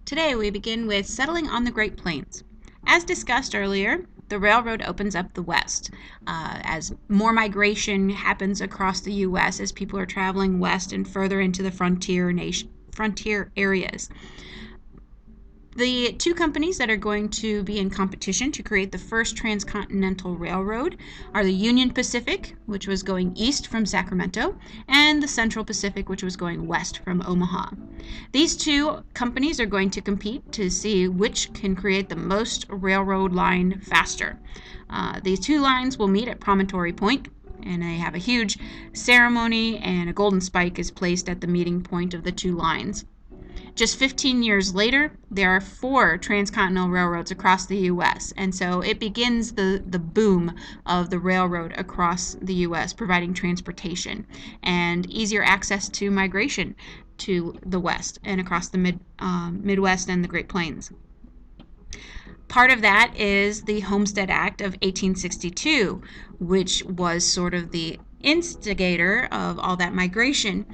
Today we begin with settling on the Great Plains. As discussed earlier, the railroad opens up the West as more migration happens across the U.S. as people are traveling west and further into the frontier areas. The two companies that are going to be in competition to create the first transcontinental railroad are the Union Pacific, which was going east from Sacramento, and the Central Pacific, which was going west from Omaha. These two companies are going to compete to see which can create the most railroad line faster. These two lines will meet at Promontory Point, and they have a huge ceremony, and a golden spike is placed at the meeting point of the two lines. Just 15 years later, there are 4 transcontinental railroads across the U.S., and so it begins the boom of the railroad across the U.S., providing transportation and easier access to migration to the West and across the Midwest and the Great Plains. Part of that is the Homestead Act of 1862, which was sort of the instigator of all that migration.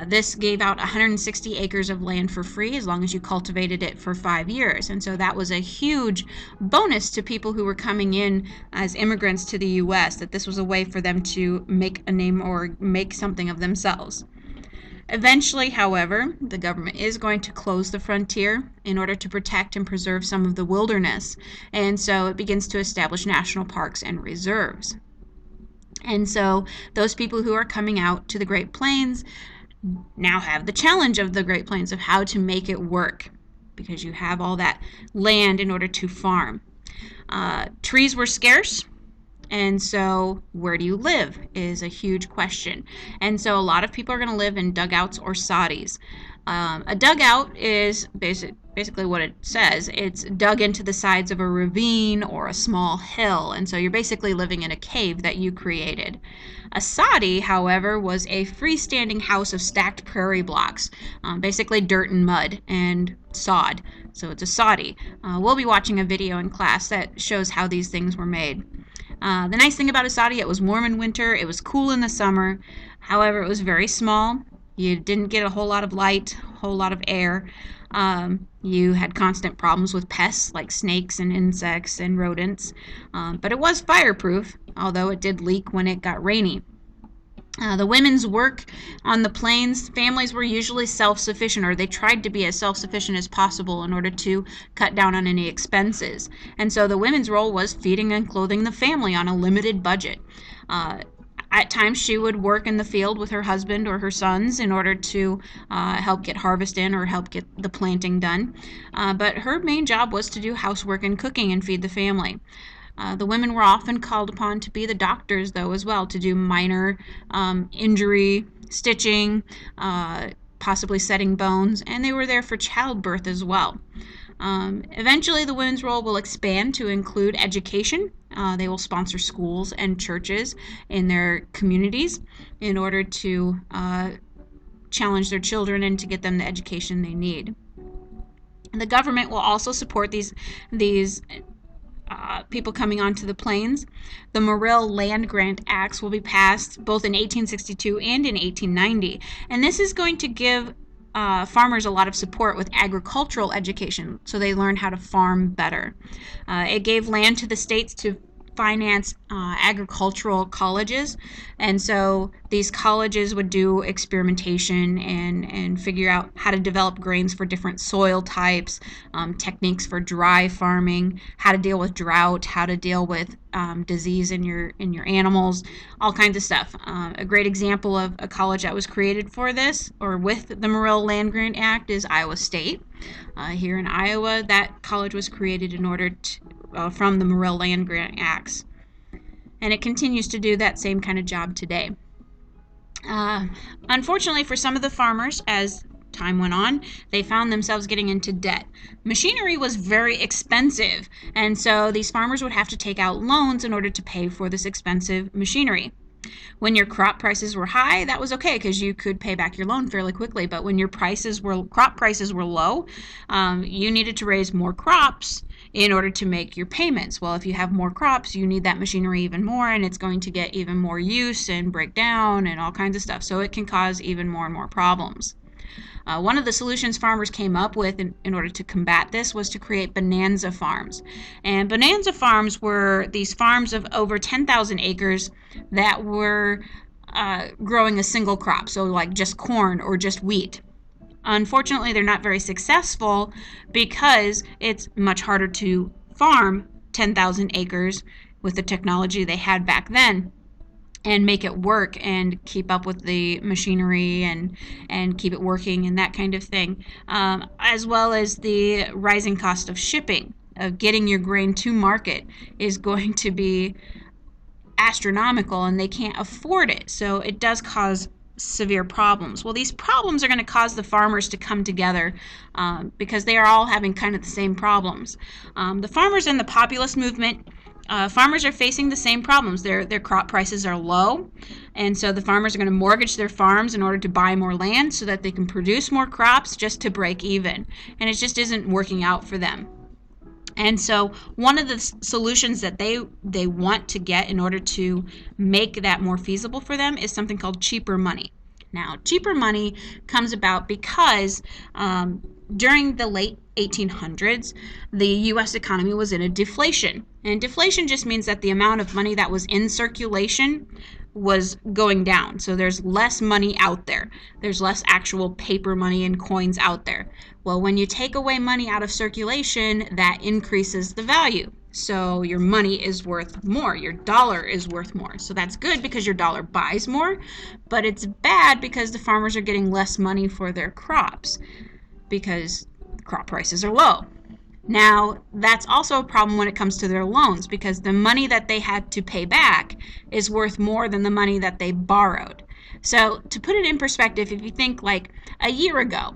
This gave out 160 acres of land for free as long as you cultivated it for 5 years. And so that was a huge bonus to people who were coming in as immigrants to the U.S., that this was a way for them to make a name or make something of themselves. Eventually, however, the government is going to close the frontier in order to protect and preserve some of the wilderness, and so it begins to establish national parks and reserves. And so those people who are coming out to the Great Plains now have the challenge of the Great Plains of how to make it work, because you have all that land in order to farm. Trees were scarce, and so where do you live is a huge question. And so a lot of people are going to live in dugouts or soddies. A dugout is basically what it says. It's dug into the sides of a ravine or a small hill, and so you're basically living in a cave that you created. A soddy, however, was a freestanding house of stacked prairie blocks, basically dirt and mud and sod. So it's a soddy. We'll be watching a video in class that shows how these things were made. The nice thing about a soddy, it was warm in winter, it was cool in the summer. However, it was very small. You didn't get a whole lot of light, a whole lot of air. You had constant problems with pests like snakes and insects and rodents. But it was fireproof, although it did leak when it got rainy. The women's work on the plains, families were usually self-sufficient, or they tried to be as self-sufficient as possible in order to cut down on any expenses. And so the women's role was feeding and clothing the family on a limited budget. At times she would work in the field with her husband or her sons in order to help get harvest in or help get the planting done. But her main job was to do housework and cooking and feed the family. The women were often called upon to be the doctors, though, as well, to do minor injury, stitching, possibly setting bones, and they were there for childbirth as well. Eventually, the women's role will expand to include education. They will sponsor schools and churches in their communities in order to challenge their children and to get them the education they need. The government will also support these people coming onto the plains. The Morrill Land Grant Acts will be passed both in 1862 and in 1890, and this is going to give farmers a lot of support with agricultural education, so they learn how to farm better. It gave land to the states to finance agricultural colleges, and so these colleges would do experimentation and figure out how to develop grains for different soil types, techniques for dry farming, how to deal with drought, how to deal with disease in your animals, all kinds of stuff. A great example of a college that was created for this, or with the Morrill Land Grant Act, is Iowa State. Here in Iowa, that college was created in order to from the Morrill Land Grant Acts, and it continues to do that same kind of job today. Unfortunately for some of the farmers, as time went on, they found themselves getting into debt. Machinery was very expensive, and so these farmers would have to take out loans in order to pay for this expensive machinery. When your crop prices were high, that was okay because you could pay back your loan fairly quickly. But when your crop prices were low, you needed to raise more crops in order to make your payments. Well, if you have more crops, you need that machinery even more, and it's going to get even more use and break down and all kinds of stuff. So it can cause even more and more problems. One of the solutions farmers came up with in order to combat this was to create bonanza farms. And bonanza farms were these farms of over 10,000 acres that were growing a single crop, so like just corn or just wheat. Unfortunately, they're not very successful because it's much harder to farm 10,000 acres with the technology they had back then and make it work and keep up with the machinery and keep it working and that kind of thing, as well as the rising cost of shipping, of getting your grain to market is going to be astronomical, and they can't afford it. So it does cause severe problems. Well, these problems are going to cause the farmers to come together because they are all having kind of the same problems. The farmers in the populist movement, farmers are facing the same problems. Their crop prices are low, and so the farmers are going to mortgage their farms in order to buy more land so that they can produce more crops just to break even, and it just isn't working out for them. And so one of the solutions that they want to get in order to make that more feasible for them is something called cheaper money. Now, cheaper money comes about because during the late 1800s, the U.S. economy was in a deflation. And deflation just means that the amount of money that was in circulation was going down. So there's less money out there. There's less actual paper money and coins out there. Well, when you take away money out of circulation, that increases the value. So your money is worth more. Your dollar is worth more. So that's good because your dollar buys more, but it's bad because the farmers are getting less money for their crops because crop prices are low. Now, that's also a problem when it comes to their loans because the money that they had to pay back is worth more than the money that they borrowed. So to put it in perspective, if you think like a year ago,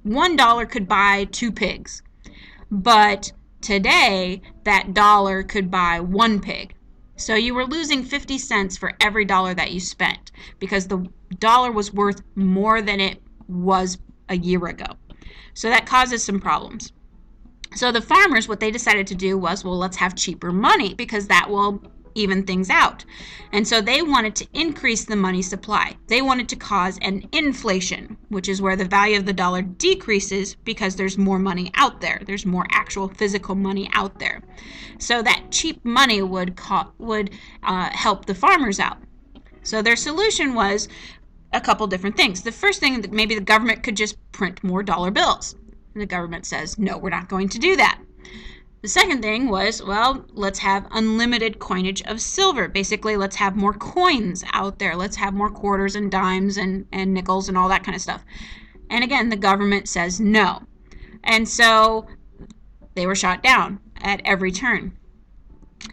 $1 could buy 2 pigs, but today that dollar could buy 1 pig. So you were losing 50 cents for every dollar that you spent because the dollar was worth more than it was a year ago. So that causes some problems. So the farmers, what they decided to do was, well, let's have cheaper money because that will even things out. And so they wanted to increase the money supply. They wanted to cause an inflation, which is where the value of the dollar decreases because there's more money out there. There's more actual physical money out there. So that cheap money would help the farmers out. So their solution was a couple different things. The first thing, that maybe the government could just print more dollar bills. And the government says, no, we're not going to do that. The second thing was, well, let's have unlimited coinage of silver. Basically, let's have more coins out there. Let's have more quarters and dimes and nickels and all that kind of stuff. And again, the government says no. And so they were shot down at every turn.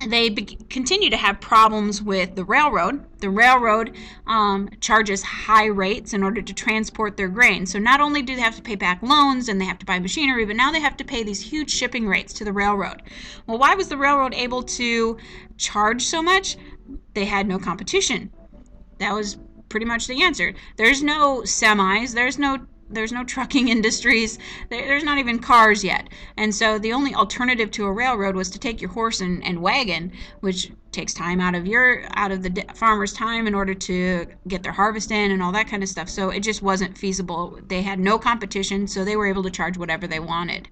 They continue to have problems with the railroad. The railroad charges high rates in order to transport their grain. So not only do they have to pay back loans and they have to buy machinery, but now they have to pay these huge shipping rates to the railroad. Well, why was the railroad able to charge so much? They had no competition. That was pretty much the answer. There's no semis. There's no trucking industries. There's not even cars yet. And so the only alternative to a railroad was to take your horse and wagon, which takes time out of the farmer's time in order to get their harvest in and all that kind of stuff. So it just wasn't feasible. They had no competition, so they were able to charge whatever they wanted.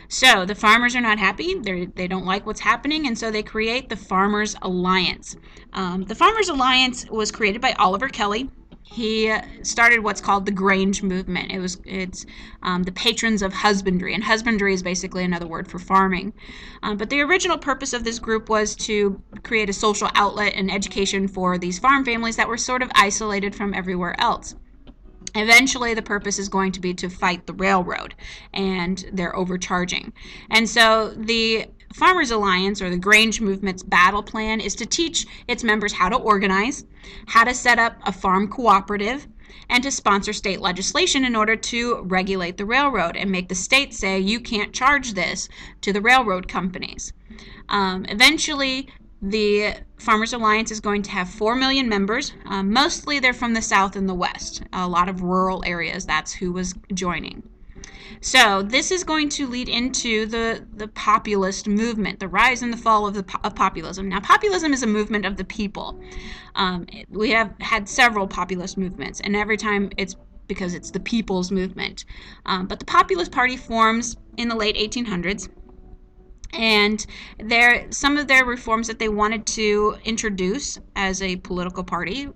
So the farmers are not happy. They don't like what's happening, and so they create the Farmers Alliance. The Farmers Alliance was created by Oliver Kelly. He started what's called the Grange movement. It's the patrons of husbandry, and husbandry is basically another word for farming. But the original purpose of this group was to create a social outlet and education for these farm families that were sort of isolated from everywhere else. Eventually, the purpose is going to be to fight the railroad and their overcharging. And so the Farmers Alliance, or the Grange Movement's battle plan, is to teach its members how to organize, how to set up a farm cooperative, and to sponsor state legislation in order to regulate the railroad and make the state say, you can't charge this to the railroad companies. Eventually, the Farmers Alliance is going to have 4 million members. Mostly they're from the South and the West. A lot of rural areas, that's who was joining. So this is going to lead into the populist movement, the rise and the fall of populism. Now, populism is a movement of the people. We have had several populist movements, and every time it's because it's the people's movement. But the Populist Party forms in the late 1800s. And some of their reforms that they wanted to introduce as a political party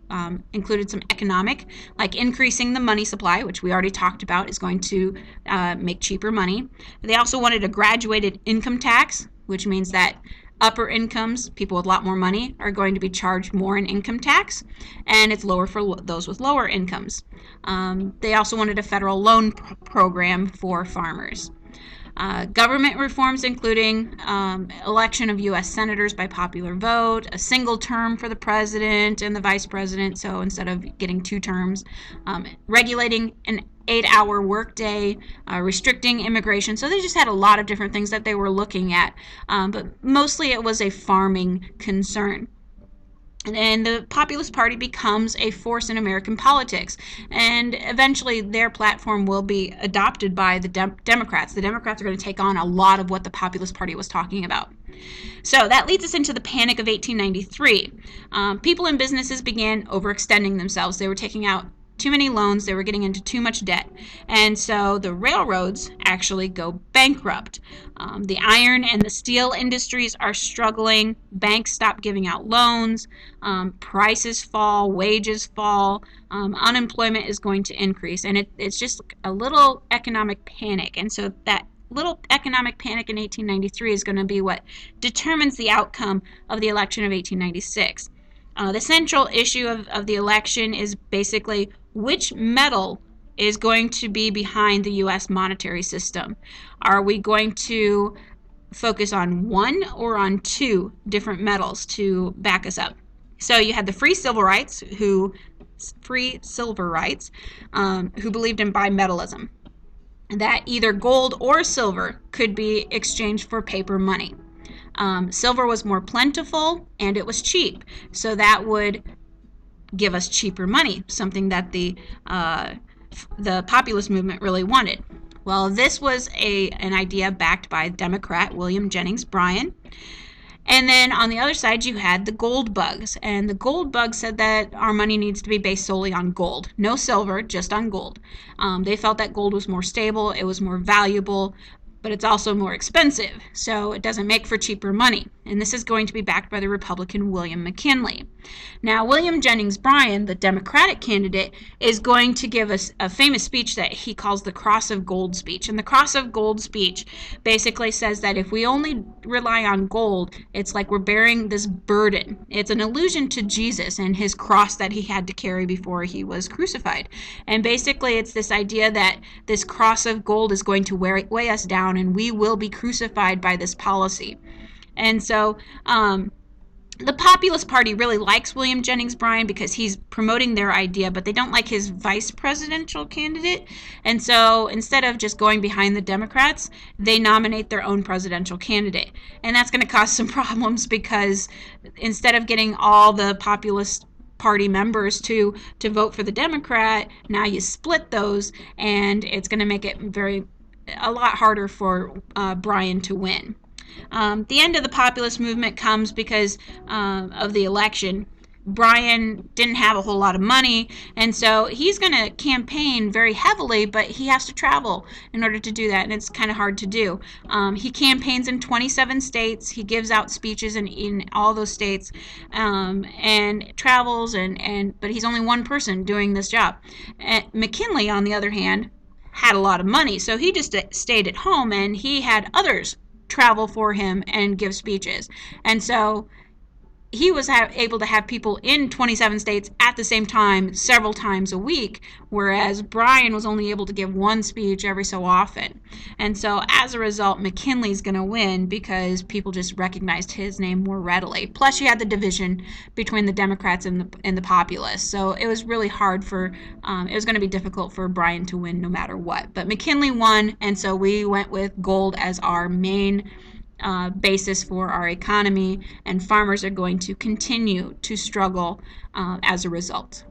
included some economic, like increasing the money supply, which we already talked about is going to make cheaper money. They also wanted a graduated income tax, which means that upper incomes, people with a lot more money, are going to be charged more in income tax, and it's lower for those with lower incomes. They also wanted a federal loan program for farmers. Government reforms including election of U.S. senators by popular vote, a single term for the president and the vice president, so instead of getting 2 terms, regulating an 8-hour workday, restricting immigration. So they just had a lot of different things that they were looking at, but mostly it was a farming concern. And the Populist Party becomes a force in American politics. And eventually their platform will be adopted by the Democrats. The Democrats are going to take on a lot of what the Populist Party was talking about. So that leads us into the Panic of 1893. People and businesses began overextending themselves. They were taking out too many loans, they were getting into too much debt. And so the railroads actually go bankrupt. The iron and the steel industries are struggling. Banks stop giving out loans. Prices fall, wages fall. Unemployment is going to increase. And it's just a little economic panic. And so that little economic panic in 1893 is going to be what determines the outcome of the election of 1896. The central issue of the election is basically which metal is going to be behind the U.S. monetary system. Are we going to focus on one or on 2 different metals to back us up? So you had the free Silverites who believed in bimetallism, that either gold or silver could be exchanged for paper money. Silver was more plentiful and it was cheap, so that would give us cheaper money, something that the populist movement really wanted. Well, this was an idea backed by Democrat William Jennings Bryan. And then on the other side, you had the gold bugs. And the gold bugs said that our money needs to be based solely on gold. No silver, just on gold. They felt that gold was more stable, it was more valuable, but it's also more expensive, so it doesn't make for cheaper money. And this is going to be backed by the Republican William McKinley. Now, William Jennings Bryan, the Democratic candidate, is going to give us a famous speech that he calls the Cross of Gold speech. And the Cross of Gold speech basically says that if we only rely on gold, it's like we're bearing this burden. It's an allusion to Jesus and his cross that he had to carry before he was crucified. And basically, it's this idea that this cross of gold is going to weigh us down, and we will be crucified by this policy. And so the Populist Party really likes William Jennings Bryan because he's promoting their idea, but they don't like his vice presidential candidate. And so instead of just going behind the Democrats, they nominate their own presidential candidate. And that's going to cause some problems because instead of getting all the Populist Party members to vote for the Democrat, now you split those, and it's going to make it a lot harder for Bryan to win. The end of the populist movement comes because of the election. Bryan didn't have a whole lot of money, and so he's going to campaign very heavily, but he has to travel in order to do that, and it's kind of hard to do. He campaigns in 27 states. He gives out speeches in all those states, and travels, but he's only one person doing this job. McKinley, on the other hand, had a lot of money, so he just stayed at home, and he had others travel for him and give speeches. And so he was able to have people in 27 states at the same time several times a week, whereas Bryan was only able to give one speech every so often. And so as a result, McKinley's going to win because people just recognized his name more readily. Plus you had the division between the Democrats and the populists. So it was really hard it was going to be difficult for Bryan to win no matter what. But McKinley won, and so we went with gold as our main basis for our economy, and farmers are going to continue to struggle as a result.